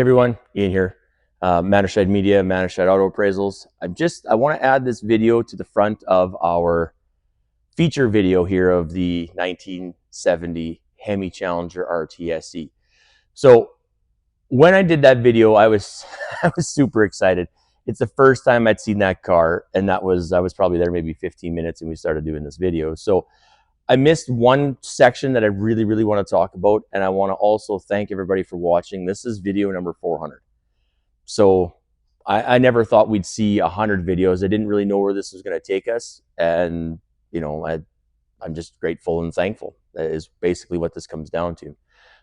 everyone, Ian here, underside Media, underside Auto Appraisals. I want to add this video to the front of our feature video here of the 1970 Hemi Challenger RTSE. So when I did that video, I was super excited. It's the first time I'd seen that car, and I was probably there maybe 15 minutes, and we started doing this video. So I missed one section that I really want to talk about, and I want to also thank everybody for watching. This is video number 400. So I never thought we'd see 100 videos. I didn't really know where this was going to take us, and you know, I'm just grateful and thankful. That is basically what this comes down to.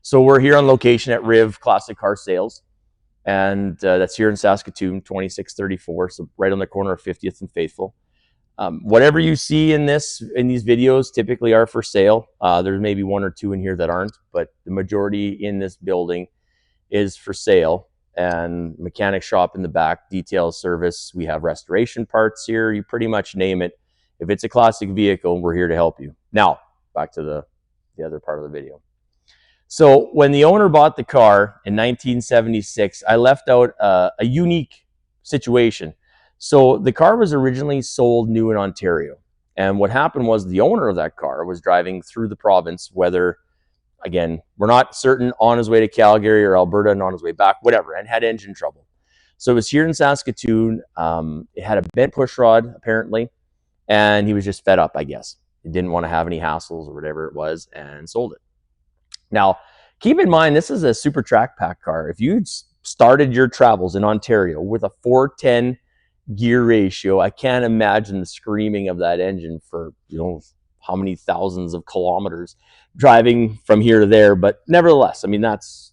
So we're here on location at Riv Classic Car Sales, and that's here in Saskatoon, 2634, so right on the corner of 50th and Faithful. Whatever you see in these videos typically are for sale. There's maybe one or two in here that aren't, but the majority in this building is for sale. And mechanic shop in the back, detail service. We have restoration parts here. You pretty much name it. If it's a classic vehicle, we're here to help you. Now, back to the other part of the video. So when the owner bought the car in 1976, I left out a unique situation. So the car was originally sold new in Ontario. And what happened was the owner of that car was driving through the province, whether, again, we're not certain, on his way to Calgary or Alberta and on his way back, whatever, and had engine trouble. So it was here in Saskatoon. It had a bent push rod, apparently, and he was just fed up, I guess. He didn't want to have any hassles or whatever it was, and sold it. Now, keep in mind, this is a super track pack car. If you started your travels in Ontario with a 410 gear ratio, I can't imagine the screaming of that engine for, you know, how many thousands of kilometers driving from here to there. But nevertheless, I mean, that's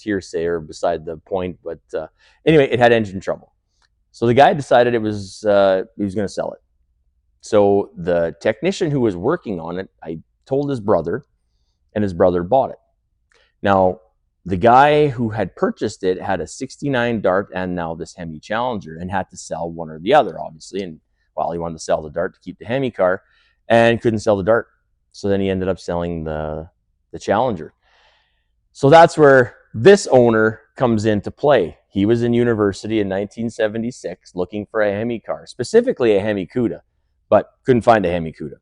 hearsay or beside the point. But anyway, it had engine trouble. So the guy decided he was going to sell it. So the technician who was working on it, I told his brother, and his brother bought it. Now, the guy who had purchased it had a 69 Dart and now this Hemi Challenger, and had to sell one or the other, obviously. And well, he wanted to sell the Dart to keep the Hemi car and couldn't sell the Dart. So then he ended up selling the Challenger. So that's where this owner comes into play. He was in university in 1976 looking for a Hemi car, specifically a Hemi Cuda, but couldn't find a Hemi Cuda.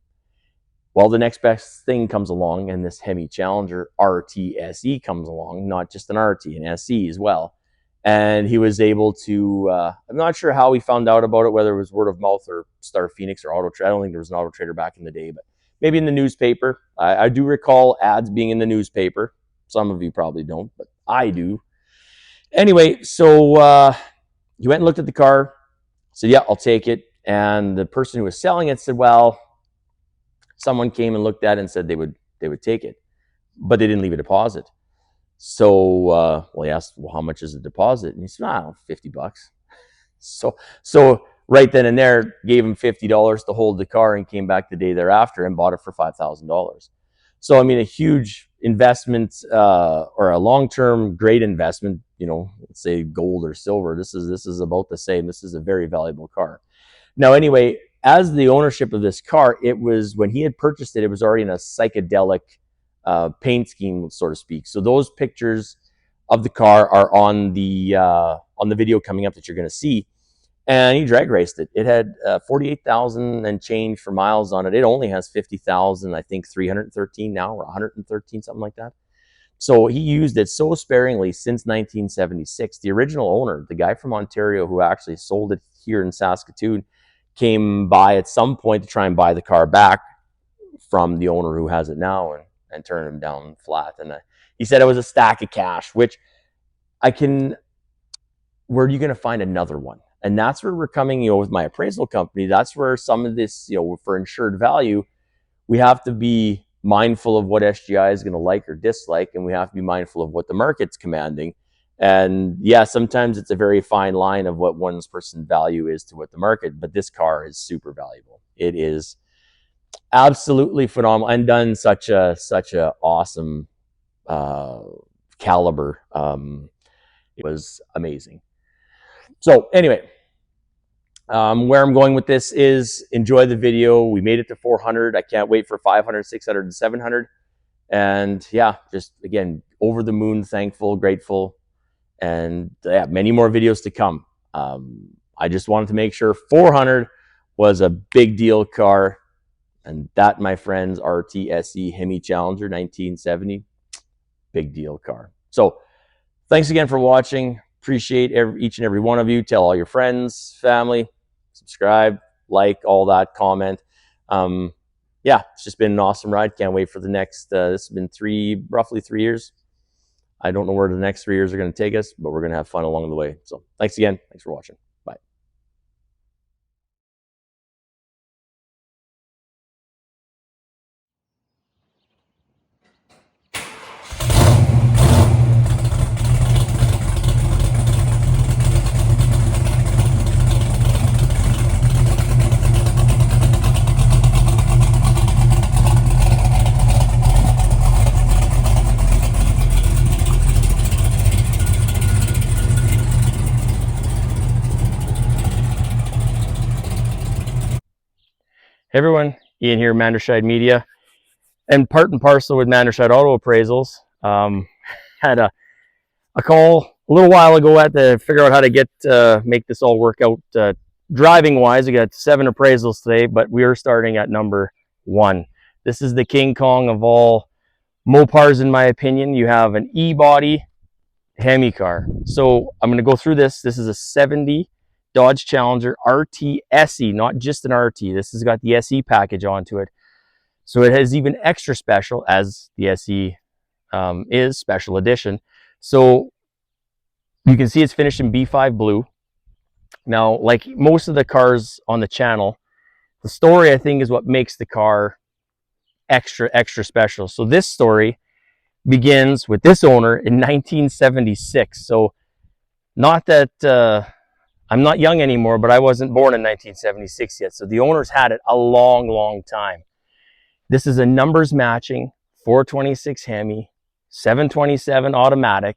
Well, the next best thing comes along, and this Hemi Challenger RTSE comes along, not just an RT, an SE as well. And he was able to, I'm not sure how he found out about it, whether it was word of mouth or Star Phoenix or Auto Trader. I don't think there was an Auto Trader back in the day, but maybe in the newspaper. I do recall ads being in the newspaper. Some of you probably don't, but I do. Anyway, so he went and looked at the car, said, yeah, I'll take it. And the person who was selling it said, well, someone came and looked at it and said they would take it, but they didn't leave a deposit. So, well, he asked, well, how much is the deposit? And he said, oh, $50. So right then and there, gave him $50 to hold the car and came back the day thereafter and bought it for $5,000. So, I mean, a huge investment or a long-term great investment, you know, let's say gold or silver. This is about the same. This is a very valuable car. Now, anyway, as the ownership of this car, it was, when he had purchased it, it was already in a psychedelic paint scheme, so to speak. So those pictures of the car are on the video coming up that you're going to see. And he drag raced it. It had 48,000 and change for miles on it. It only has 50,000, I think 313 now, or 113, something like that. So he used it so sparingly since 1976. The original owner, the guy from Ontario who actually sold it here in Saskatoon, came by at some point to try and buy the car back from the owner who has it now, and turn him down flat. And he said it was a stack of cash, which where are you going to find another one? And that's where we're coming, you know, with my appraisal company. That's where some of this, you know, for insured value, we have to be mindful of what SGI is going to like or dislike, and we have to be mindful of what the market's commanding. And yeah, sometimes it's a very fine line of what one's person value is to what the market, but this car is super valuable. It is absolutely phenomenal and done such a awesome caliber. It was amazing. So anyway, where I'm going with this is enjoy the video. We made it to 400. I can't wait for 500, 600, and 700. And yeah, just again, over the moon, thankful, grateful. and yeah, many more videos to come. I just wanted to make sure 400 was a big deal car, and that, my friends, RTSE Hemi Challenger 1970, big deal car. So thanks again for watching. Appreciate each and every one of you. Tell all your friends, family, subscribe, like, all that, comment. Yeah, it's just been an awesome ride. Can't wait for the next, this has been roughly 3 years. I don't know where the next 3 years are going to take us, but we're going to have fun along the way. So thanks again. Thanks for watching. Bye. Hey everyone, Ian here, underside Media, and part and parcel with underside Auto Appraisals. Had a call a little while ago at to figure out how to get make this all work out driving wise. We got 7 appraisals today, but we are starting at number 1. This is the King Kong of all Mopars, in my opinion. You have an E-body Hemi car. So I'm going to go through this. This is a 70 Dodge Challenger RT SE, not just an RT. This has got the SE package onto it. So it has even extra special, as the SE is special edition. So you can see it's finished in B5 blue. Now, like most of the cars on the channel, the story, I think, is what makes the car extra special. So this story begins with this owner in 1976. So not that I'm not young anymore, but I wasn't born in 1976 yet. So the owner's had it a long time. This is a numbers matching 426 Hemi, 727 automatic,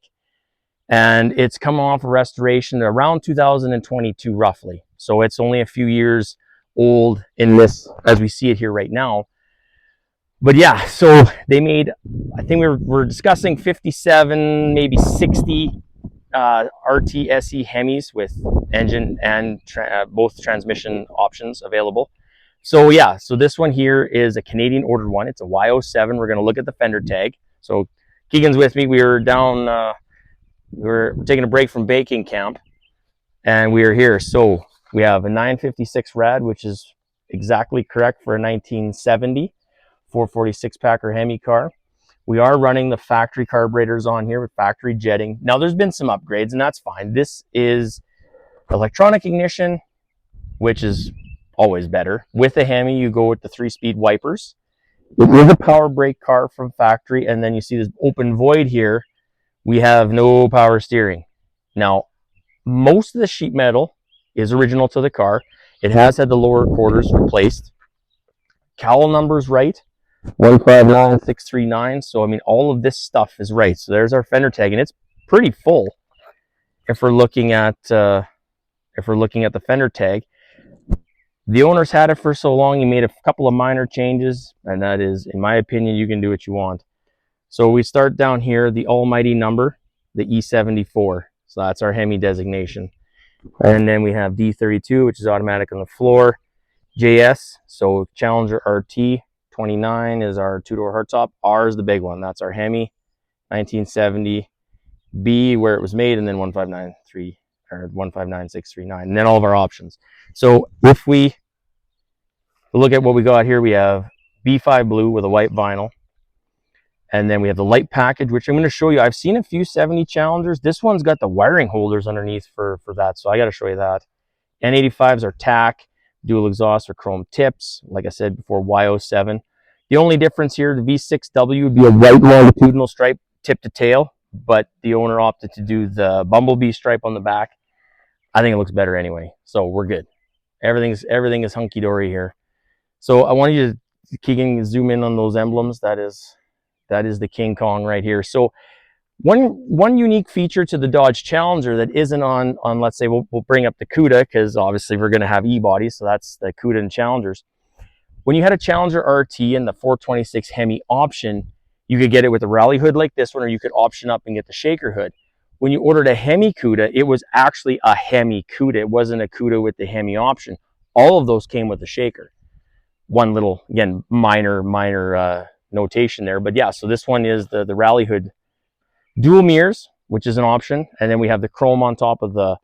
and it's come off a restoration around 2022 roughly. So it's only a few years old in this, as we see it here right now. But yeah, so they made, I think we're discussing 57, maybe 60 RTSE Hemis with engine and both transmission options available. So yeah, so this one here is a Canadian ordered one. It's a Y07. We're going to look at the fender tag. So Keegan's with me. We were down, we're taking a break from baking camp, and we are here. So we have a 956 rad, which is exactly correct for a 1970 446 Packer Hemi car. We are running the factory carburetors on here with factory jetting. Now there's been some upgrades, and that's fine. This is electronic ignition, which is always better. With the Hemi, you go with the 3-speed wipers. It is a power brake car from factory, and then you see this open void here. We have no power steering. Now, most of the sheet metal is original to the car. It has had the lower quarters replaced. Cowl number's right. 159639. So I mean, all of this stuff is right. So there's our fender tag, and it's pretty full if we're looking at the fender tag. The owner's had it for so long, he made a couple of minor changes, and that is, in my opinion, you can do what you want. So we start down here, the almighty number, the E74. So that's our Hemi designation. And then we have D32, which is automatic on the floor. JS, so Challenger RT. 29 is our 2-door hardtop. R is the big one. That's our Hemi 1970. B, where it was made, and then 1593 or 159639, and then all of our options. So if we look at what we got here, we have B5 blue with a white vinyl, and then we have the light package, which I'm going to show you. I've seen a few 70 Challengers. This one's got the wiring holders underneath for that, so I got to show you that. N85s are tack, dual exhaust or chrome tips. Like I said before, Y07. The only difference here, the V6W would be a white longitudinal stripe tip to tail, but the owner opted to do the bumblebee stripe on the back. I think it looks better anyway, so we're good. Everything is hunky-dory here. So I want you to, Keegan, zoom in on those emblems. That is the King Kong right here. So one unique feature to the Dodge Challenger that isn't on let's say, we'll bring up the CUDA, because obviously we're going to have E-bodies, so that's the CUDA and Challengers. When you had a Challenger RT and the 426 Hemi option, you could get it with a rally hood like this one, or you could option up and get the shaker hood. when you ordered a Hemi CUDA, it was actually a Hemi CUDA. It wasn't a CUDA with the Hemi option. All of those came with a shaker. One little, again, minor notation there. But yeah, so this one is the rally hood dual mirrors, which is an option. And then we have the chrome on top of the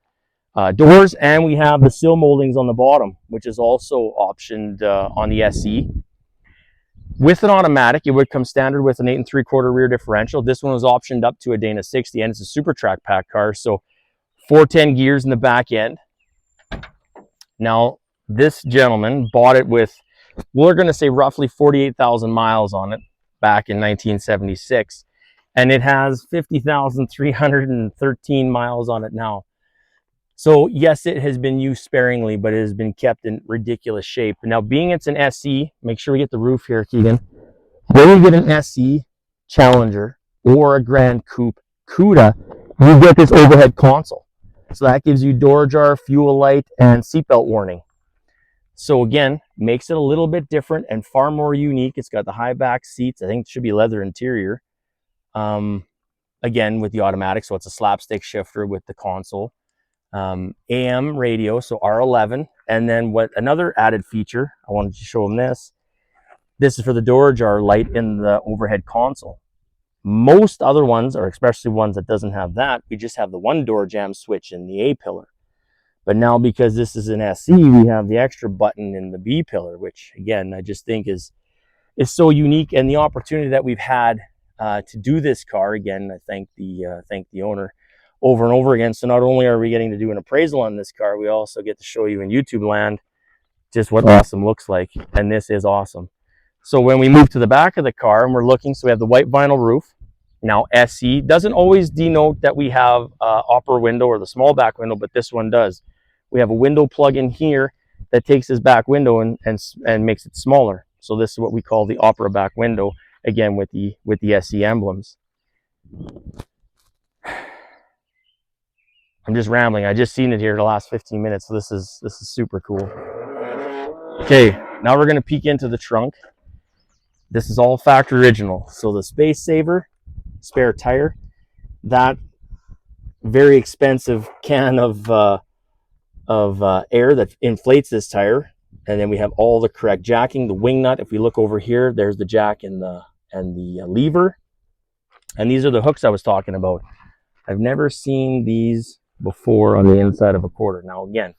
doors, and we have the sill moldings on the bottom, which is also optioned on the SE. With an automatic, it would come standard with an 8 3/4 rear differential. This one was optioned up to a Dana 60, and it's a super track pack car, so 410 gears in the back end. Now, this gentleman bought it with, we're going to say, roughly 48,000 miles on it back in 1976, and it has 50,313 miles on it now. So yes, it has been used sparingly, but it has been kept in ridiculous shape. Now, being it's an SE, make sure we get the roof here, Keegan. When you get an SE Challenger or a Grand Coupe CUDA, you get this overhead console. So that gives you door jar, fuel light, and seatbelt warning. So again, makes it a little bit different and far more unique. It's got the high back seats. I think it should be leather interior. Again, with the automatic, so it's a slapstick shifter with the console. AM radio, so R11. And then what another added feature, I wanted to show them this. This is for the door jar light in the overhead console. Most other ones, or especially ones that doesn't have that, we just have the one door jamb switch in the A pillar. But now, because this is an SE, we have the extra button in the B pillar, which again, I just think is so unique. And the opportunity that we've had to do this car, again, I thank the owner over and over again. So not only are we getting to do an appraisal on this car, we also get to show you in YouTube land just what awesome looks like. And this is awesome. So when we move to the back of the car and we're looking, so we have the white vinyl roof. Now, SE doesn't always denote that we have upper window or the small back window, but this one does. We have a window plug in here that takes this back window and makes it smaller. So this is what we call the opera back window, again with the SE emblems. I'm just rambling. I just seen it here the last 15 minutes, so this is super cool. Okay, now we're going to peek into the trunk. This is all factory original. So the space saver, spare tire, that very expensive can of air that inflates this tire, and then we have all the correct jacking. The wing nut, if we look over here, there's the jack and the lever, and these are the hooks I was talking about. I've never seen these before on the inside of a quarter. Now again,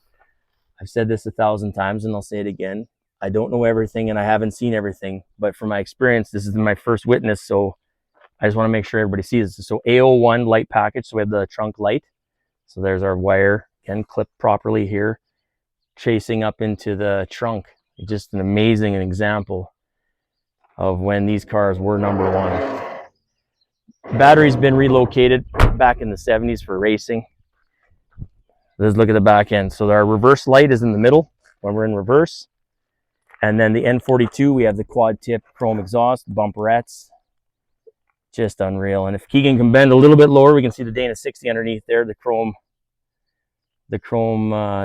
I've said this 1,000 times and I'll say it again. I don't know everything and I haven't seen everything, but from my experience, this is my first witness, so I just want to make sure everybody sees this. So A01 light package, so we have the trunk light. So there's our wire, again, clipped properly here, chasing up into the trunk. Just an amazing example of when these cars were number one. Battery's been relocated back in the 70s for racing. Let's look at the back end. So our reverse light is in the middle when we're in reverse. And then the N42, we have the quad tip chrome exhaust, bumperettes. Just unreal. And if Keegan can bend a little bit lower, we can see the Dana 60 underneath there, the chrome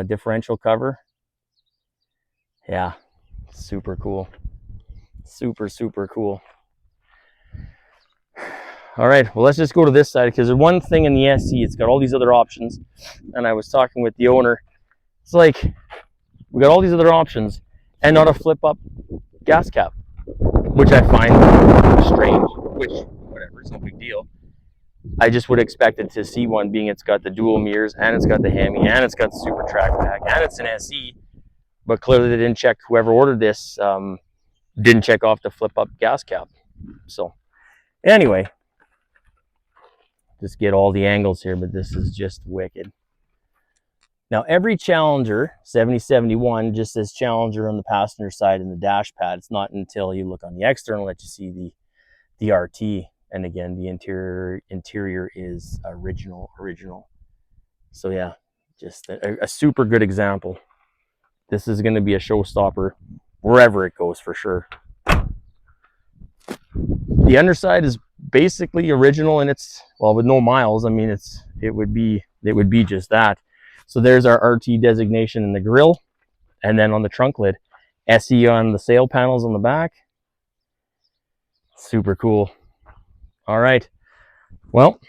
differential cover. Yeah, super cool. Super cool. All right, well, let's just go to this side, because there's one thing in the SE, it's got all these other options. And I was talking with the owner. It's like, we got all these other options and not a flip up gas cap, which I find strange, which, whatever, it's no big deal. I just would expect it to see one, being it's got the dual mirrors and it's got the Hemi and it's got the super track pack and it's an SE, but clearly they didn't check, whoever ordered this didn't check off the flip up gas cap. So anyway, just get all the angles here, but this is just wicked. Now every Challenger 7071 just says Challenger on the passenger side and the dash pad. It's not until you look on the external that you see the RT. And again, the interior is original. So yeah, just a super good example. This is going to be a showstopper wherever it goes for sure. The underside is basically original, and it's, well, with no miles. I mean, it would be just that. So there's our RT designation in the grille, and then on the trunk lid, SE on the sail panels on the back. Super cool. All right, well,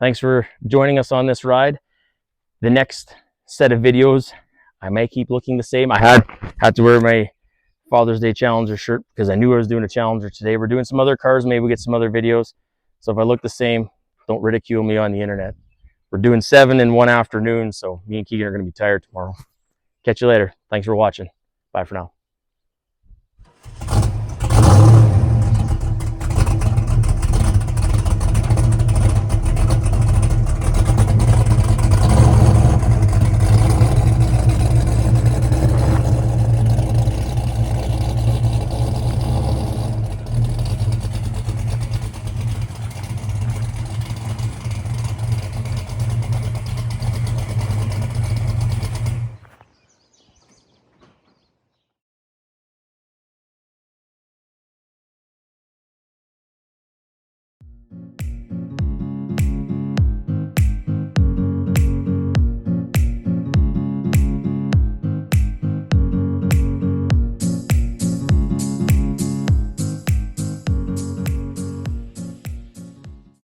thanks for joining us on this ride. The next set of videos, I may keep looking the same. I had to wear my Father's Day Challenger shirt because I knew I was doing a Challenger today. We're doing some other cars. Maybe we get some other videos. So if I look the same, don't ridicule me on the internet. We're doing 7 in one afternoon, so me and Keegan are going to be tired tomorrow. Catch you later. Thanks for watching. Bye for now.